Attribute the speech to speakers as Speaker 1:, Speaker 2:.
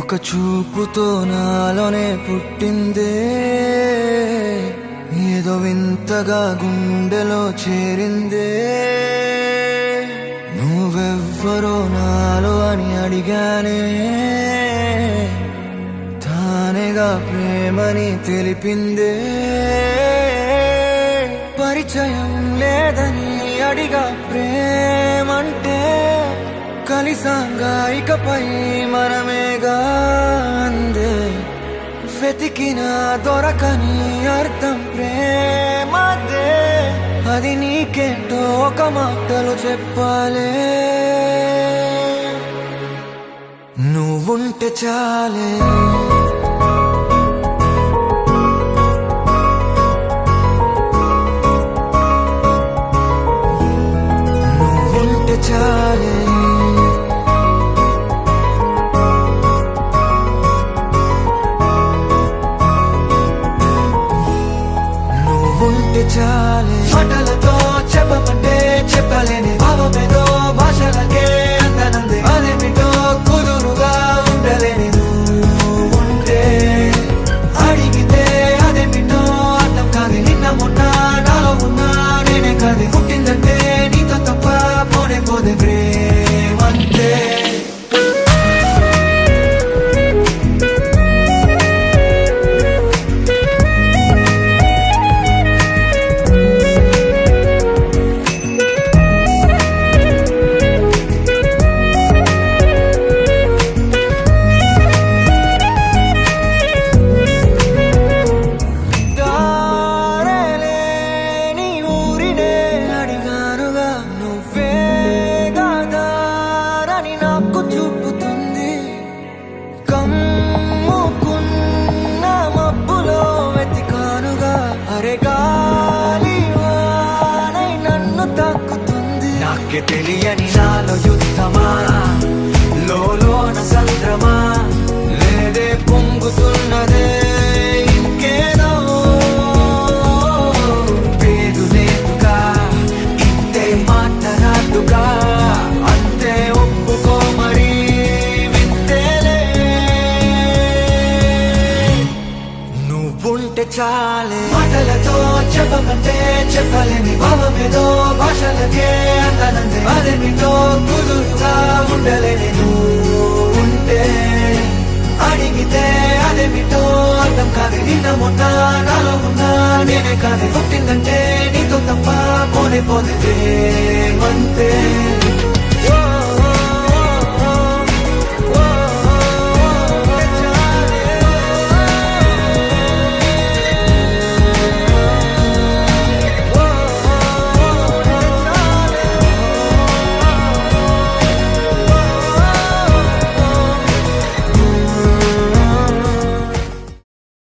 Speaker 1: ఒక చూపుతో నాలోనే పుట్టిందే, ఏదో వింతగా గుండెలో చేరిందే. నువ్వెవ్వరో నాలో అని అడిగానే, తానేగా ప్రేమని తెలిపిందే. పరిచయం లేదని అడిగా ప్రేమంటే, కలిసాంగా ఇకపై మనమేగా అందే. వెతికినా దొరకని అర్థం ప్రేమదే, అది నీకేంటో ఒక మాటలు చెప్పాలే. నువ్వుంటే చాలే, నువ్వుంటే చాలే. చాలే మాటలతో చెప్పమంటే చెప్పలేని భావమేదో భాషలకే అందనందే. అదేమిటో కుదురుగా ఉండలేని నువ్వుంటే, అడిగితే అదేమిటో అర్థం కాదు. నిన్న మొన్న నాలో ఉన్నా నేనే కాదు. పుట్టిందంటే నీతో తప్ప పోనే పోదే ప్రేమంతే. నాకే తెలియని నాలో యుద్ధమా, లోన సంద్రమా, లేదే పొంగుతున్నదే ఇంకేదో. పేరు లేదుగా ఇంతే మాట్లాడుగా, అంతే ఒప్పుకో మరి వింతేలే. నువ్వుంటే చాలే మాటలతో చెప్పమంటే చెప్పలేని భావమేదో భాషలకే అందనందే. అదేమిటో కుదురుగా ఉండలేని నువ్వుంటే, అడిగితే అదేమిటో అర్థం కాదు. నిన్న మొన్న నాలో ఉన్నా నేనే కాదు. పుట్టిందంటే నీతో తప్ప పోనే పోదే ప్రేమంతే.